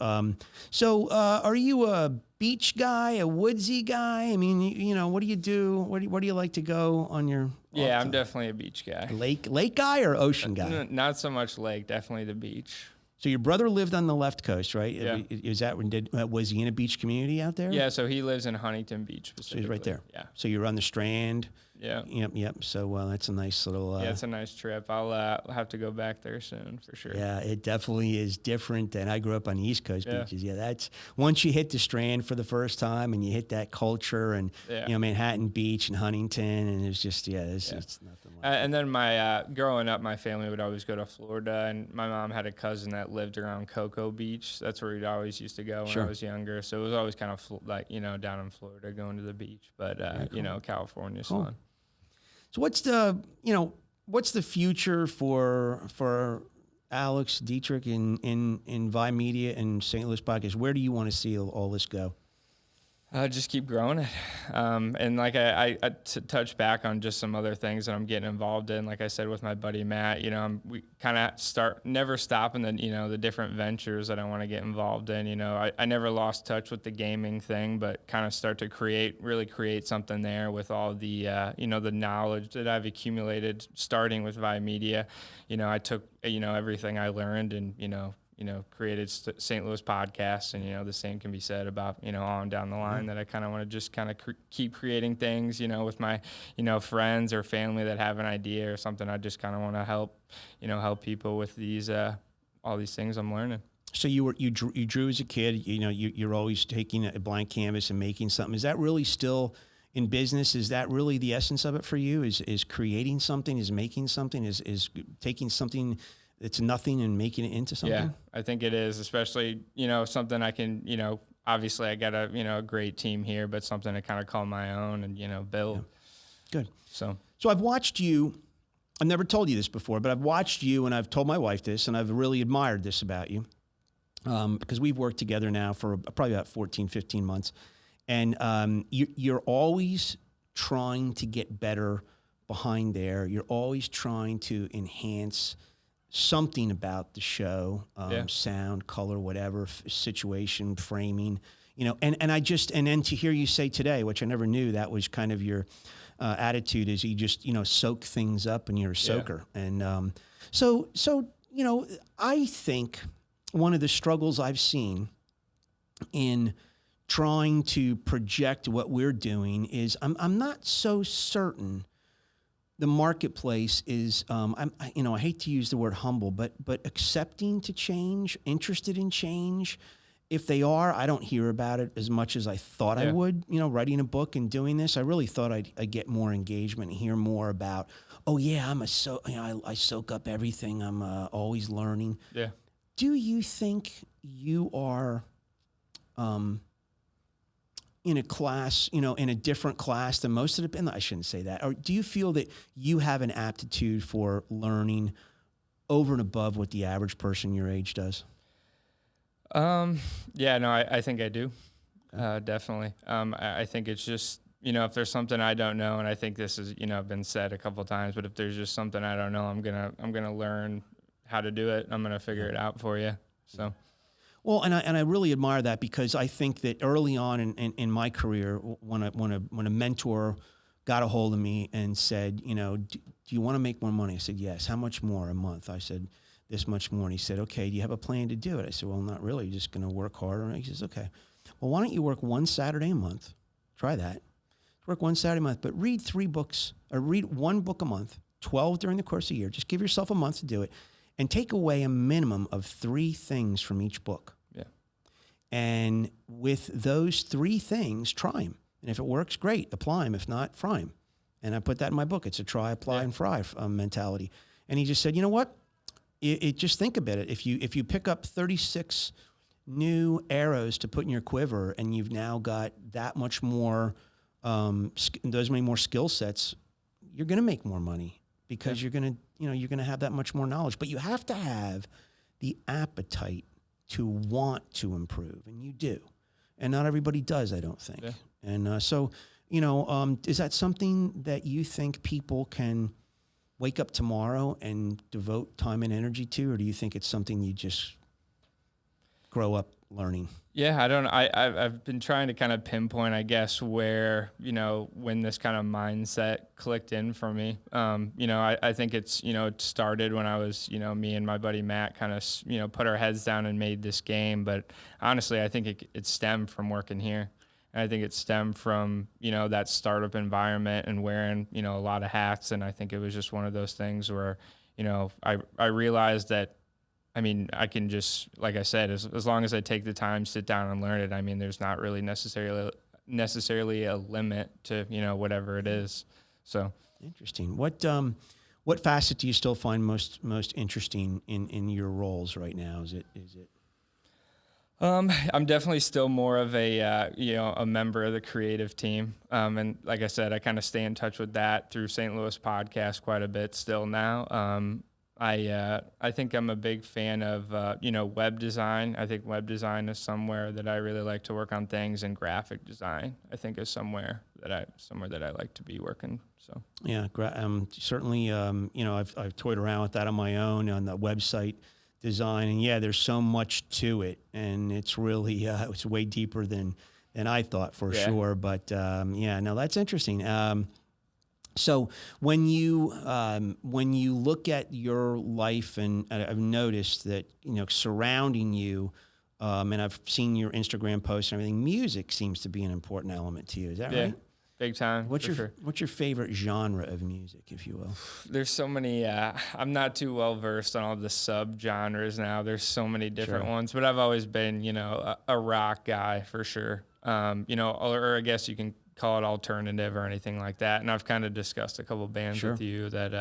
So are you a beach guy, a woodsy guy? I mean, you know, what do you do? Where do you like to go on your? Yeah, I'm definitely a beach guy. Lake guy or ocean guy? Not so much lake, definitely the beach. So your brother lived on the left coast, right? Yeah. Was he in a beach community out there? Yeah, so he lives in Huntington Beach specifically. So he's right there. Yeah. So you're on the Strand. Yeah. Yep. So that's a nice little. Yeah, it's a nice trip. I'll have to go back there soon for sure. Yeah, it definitely is different than I grew up on the East Coast beaches. Yeah, that's once you hit the Strand for the first time and you hit that culture and you know Manhattan Beach and Huntington and it's just it's nothing like. And then my growing up, my family would always go to Florida, and my mom had a cousin that lived around Cocoa Beach. That's where we'd always used to go when I was younger. So it was always kind of like down in Florida going to the beach, but cool. California's fun. So what's the future for Alex Dietrich in Vi Media and St. Louis Podcast? Where do you want to see all this go? Just keep growing it. And like I touch back on just some other things that I'm getting involved in. Like I said, with my buddy Matt, we kind of never stop in the different ventures that I want to get involved in. I never lost touch with the gaming thing, but kind of start to really create something there with all the, the knowledge that I've accumulated starting with Vi Media. I took, everything I learned and, created St. Louis Podcasts, and, the same can be said about, on down the line that I kind of want to just kind of keep creating things, with my, friends or family that have an idea or something. I just kind of want to help people with these, all these things I'm learning. So you drew as a kid, you're always taking a blank canvas and making something. Is that really still in business? Is that really the essence of it for you? Is creating something, is making something, is taking something it's nothing and making it into something? Yeah, I think it is, especially, something I can, obviously I got a great team here, but something to kind of call my own and, build. Yeah. Good. So I've watched you. I've never told you this before, but I've watched you and I've told my wife this, and I've really admired this about you because we've worked together now for probably about 14, 15 months. And you're always trying to get better behind there. You're always trying to enhance something about the show, sound, color, whatever, situation, framing, and then to hear you say today, which I never knew, that was kind of your attitude, is you just, soak things up and you're a soaker. And so, I think one of the struggles I've seen in trying to project what we're doing is I'm not so certain the marketplace is, I hate to use the word humble, but accepting to change, interested in change. If they are, I don't hear about it as much as I thought I would. Writing a book and doing this, I really thought I'd get more engagement and hear more about. Oh yeah, I soak up everything. I'm always learning. Yeah. Do you think you are, in a class, in a different class than most of the, I shouldn't say that. Or do you feel that you have an aptitude for learning over and above what the average person your age does? Yeah, no, I think I do. Definitely. I think it's just, if there's something I don't know, and I think this has, been said a couple of times, but if there's just something I don't know, I'm going to learn how to do it. I'm going to figure it out for you. So. Well, and I really admire that, because I think that early on in my career, when a mentor got a hold of me and said, do you want to make more money? I said, yes. How much more a month? I said, this much more. And he said, okay, do you have a plan to do it? I said, well, not really. You're just going to work harder. And he says, okay, well, why don't you work one Saturday a month? Try that. Work one Saturday a month, but read 3 books, or read 1 book a month, 12 during the course of a year. Just give yourself a month to do it, and take away a minimum of 3 things from each book. Yeah. And with those 3 things, try them. And if it works, great, apply them. If not, fry them. And I put that in my book. It's a try, apply, and fry mentality. And he just said, you know what? Just think about it. If you pick up 36 new arrows to put in your quiver, and you've now got that much more, those many more skill sets, you're going to make more money, because you're going to have that much more knowledge. But you have to have the appetite to want to improve, and you do. And not everybody does, I don't think. Yeah. And so, is that something that you think people can wake up tomorrow and devote time and energy to, or do you think it's something you just grow up learning? Yeah, I don't know. I've been trying to kind of pinpoint, I guess, where, when this kind of mindset clicked in for me. I think it's, it started when I was, me and my buddy Matt kind of, put our heads down and made this game. But honestly, I think it stemmed from working here. And I think it stemmed from, that startup environment and wearing, a lot of hats. And I think it was just one of those things where, I realized that, I can just, like I said, as long as I take the time, sit down and learn it, there's not really necessarily a limit to, whatever it is. So interesting. What facet do you still find most interesting in your roles right now? Is it? I'm definitely still more of a, a member of the creative team. And like I said, I kind of stay in touch with that through St. Louis podcast quite a bit still now. I think I'm a big fan of, web design. I think web design is somewhere that I really like to work on things, and graphic design, I think, is somewhere that I like to be working. So yeah, certainly. I've toyed around with that on my own on the website design, and yeah, there's so much to it, and it's really it's way deeper than I thought for sure. But that's interesting. So when you look at your life, and I've noticed that surrounding you, and I've seen your Instagram posts and everything, music seems to be an important element to you. Is that right? Big time. What's your favorite genre of music, if you will? There's so many. I'm not too well versed on all the sub-genres now. There's so many different ones, but I've always been, a rock guy for sure. Or I guess you can call it alternative or anything like that. And I've kind of discussed a couple bands with you that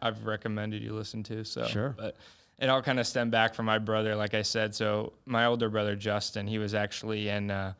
I've recommended you listen to. So, but it all kind of stemmed back from my brother, like I said. So my older brother Justin, he was actually in.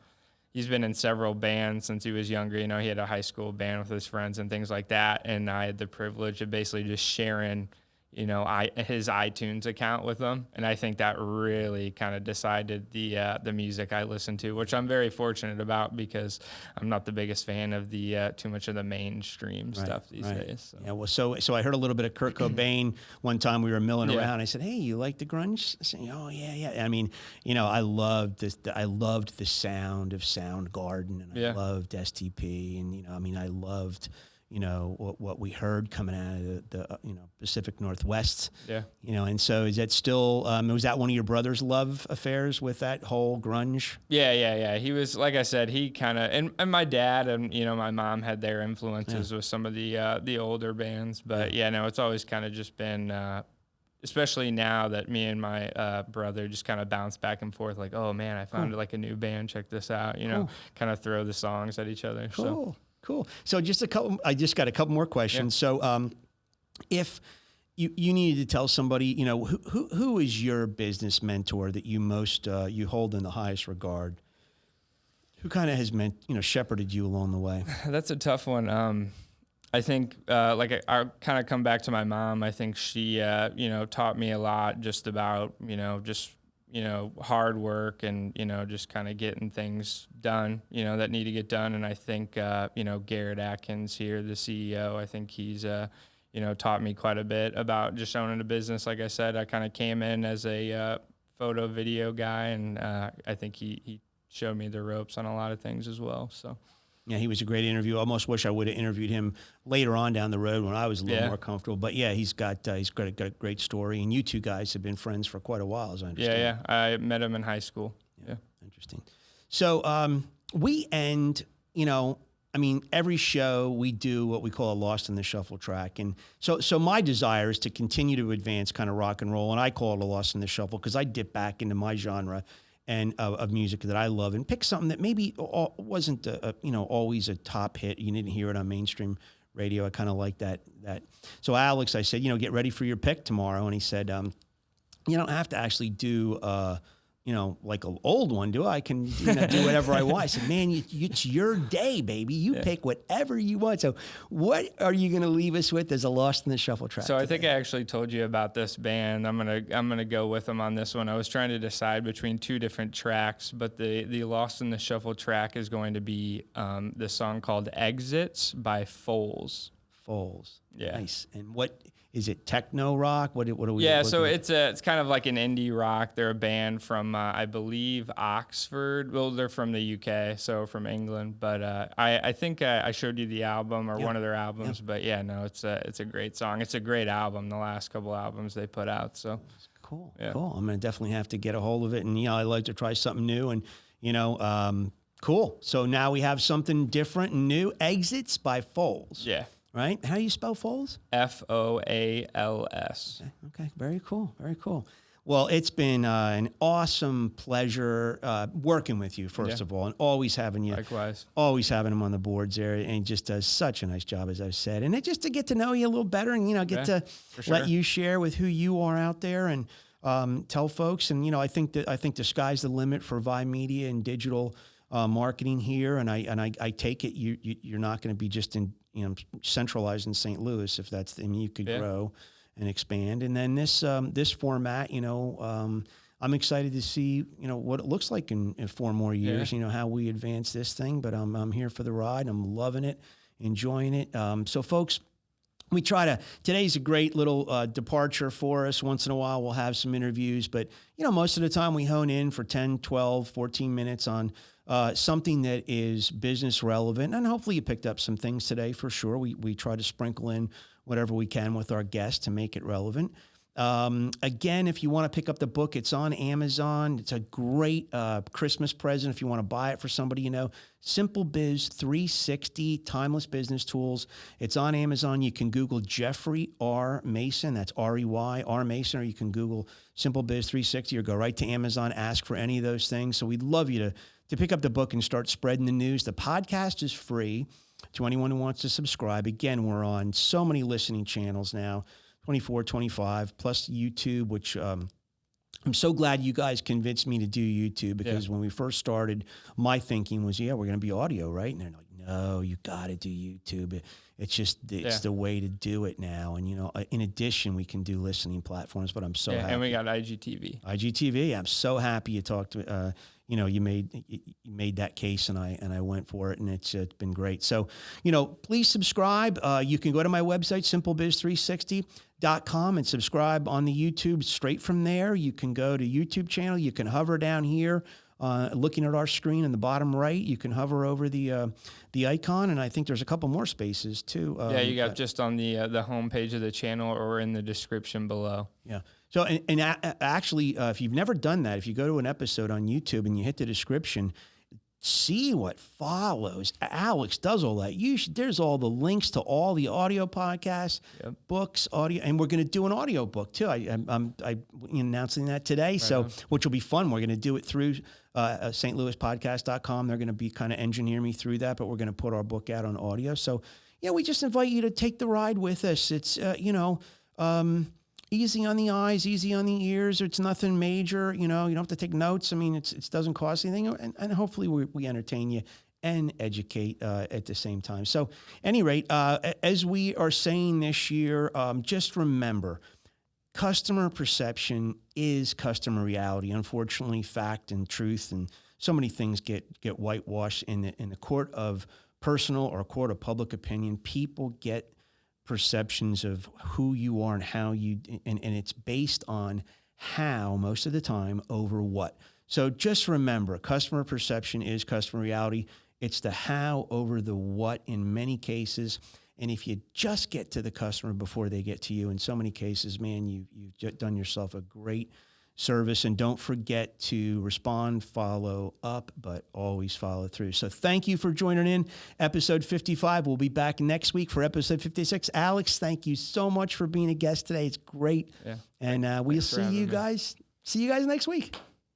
He's been in several bands since he was younger. He had a high school band with his friends and things like that. And I had the privilege of basically just sharing, his iTunes account with him. And I think that really kind of decided the music I listen to, which I'm very fortunate about, because I'm not the biggest fan of the too much of the mainstream stuff these days. So. Yeah, well, so I heard a little bit of Kurt Cobain one time. We were milling around. I said, "Hey, you like the grunge?" I said, "Oh yeah." I loved this. I loved the sound of Soundgarden, and I loved STP, and I loved. What we heard coming out of the Pacific Northwest. Yeah. And so is that still, was that one of your brother's love affairs with that whole grunge? Yeah. He was, like I said, he kind of, and my dad and, my mom had their influences with some of the older bands. But it's always kind of just been, especially now that me and my brother just kind of bounce back and forth, like, oh man, I found like a new band, check this out, kind of throw the songs at each other. Cool. Cool. So I just got a couple more questions. Yeah. So if you needed to tell somebody, who is your business mentor that you most you hold in the highest regard? Who kind of has shepherded you along the way? That's a tough one. I think I'll kind of come back to my mom. I think she taught me a lot just about hard work and just kind of getting things done that need to get done. And I think Garrett Atkins here, the CEO, I think he's taught me quite a bit about just owning a business. Like I said, I kind of came in as a photo video guy, and I think he showed me the ropes on a lot of things as well. So. Yeah, he was a great interview. I almost wish I would have interviewed him later on down the road when I was a little more comfortable. But yeah, he's got a great story, and you two guys have been friends for quite a while, as I understand. Yeah. I met him in high school. Yeah. Interesting. So we end, every show we do what we call a Lost in the Shuffle track, and so my desire is to continue to advance kind of rock and roll, and I call it a Lost in the Shuffle because I dip back into my genre and of music that I love, and pick something that maybe wasn't always a top hit. You didn't hear it on mainstream radio. I kind of like that. So Alex, I said, get ready for your pick tomorrow, and he said, you don't have to actually do like an old one, do I? I can do whatever I want. I said, man, it's your day, baby. You pick whatever you want. So what are you going to leave us with as a Lost in the Shuffle track? So I think I actually told you about this band. I'm gonna go with them on this one. I was trying to decide between two different tracks, but the Lost in the Shuffle track is going to be the song called Exits by Foals. Foals. Yeah. Nice. And what is it? Techno rock? What are we? Yeah, so it's kind of like an indie rock. They're a band from I believe Oxford. Well, they're from the UK, so from England. But I think I showed you the album or one of their albums. Yep. But yeah, no, it's a great song. It's a great album. The last couple albums they put out. So cool. Yeah. Cool. I'm gonna definitely have to get a hold of it. And I like to try something new. And cool. So now we have something different and new. Exits by Foals. Yeah. Right? How do you spell Foals? Foals. Okay. Very cool. Very cool. Well, it's been an awesome pleasure working with you, first of all, and always having you. Likewise. Always having him on the boards there, and he just does such a nice job, as I've said. And just to get to know you a little better and, get to let you share with who you are out there and tell folks. And, I think the sky's the limit for Vi Media and digital marketing here. And I take it you're not going to be just in, centralized in St. Louis, if that's you could grow and expand. And then this format, I'm excited to see, what it looks like in 4 more years, how we advance this thing, but I'm here for the ride. I'm loving it, enjoying it. So folks, today's a great little departure for us. Once in a while, we'll have some interviews, but, most of the time we hone in for 10, 12, 14 minutes on something that is business relevant. And hopefully you picked up some things today for sure. We try to sprinkle in whatever we can with our guests to make it relevant. Again, if you want to pick up the book, it's on Amazon. It's a great Christmas present if you want to buy it for somebody SimpleBiz360, Timeless Business Tools. It's on Amazon. You can Google Jeffrey R. Mason. That's R-E-Y, R. Mason, or you can Google SimpleBiz360 or go right to Amazon, ask for any of those things. So we'd love you to pick up the book and start spreading the news. The podcast is free to anyone who wants to subscribe. Again, we're on so many listening channels now. 24, 25, plus YouTube, which I'm so glad you guys convinced me to do YouTube, because when we first started, my thinking was, we're going to be audio, right? And they're like, no, you got to do YouTube. It's the way to do it now. And, in addition, we can do listening platforms, but I'm so happy. And we got IGTV. IGTV. I'm so happy you talked to, you made that case, and I went for it, and it's been great. So, please subscribe. You can go to my website, SimpleBiz360.com, and subscribe on the YouTube straight from there. You can go to YouTube channel. You can hover down here, looking at our screen in the bottom right. You can hover over the icon, and I think there's a couple more spaces too. You got just on the homepage of the channel or in the description below. Yeah. So, actually, if you've never done that, if you go to an episode on YouTube and you hit the description, see what follows. Alex does all that. There's all the links to all the audio podcasts, books, audio, and we're going to do an audio book too. I'm announcing that today, which will be fun. We're going to do it through stlouispodcast.com. They're going to be kind of engineer me through that, but we're going to put our book out on audio. So, we just invite you to take the ride with us. It's easy on the eyes, easy on the ears. It's nothing major. You know, you don't have to take notes. I mean, it doesn't cost anything. And hopefully we entertain you and educate at the same time. So, any rate, as we are saying this year, just remember, customer perception is customer reality. Unfortunately, fact and truth and so many things get whitewashed in the court of personal or court of public opinion. People get perceptions of who you are and how you, and it's based on how most of the time over what. So just remember, customer perception is customer reality. It's the how over the what in many cases. And if you just get to the customer before they get to you, in so many cases, man, you've done yourself a great service. And don't forget to respond, follow up, but always follow through. So thank you for joining in episode 55. We'll be back next week for episode 56. Alex, thank you so much for being a guest today. It's great. Yeah. And we'll see you guys next week.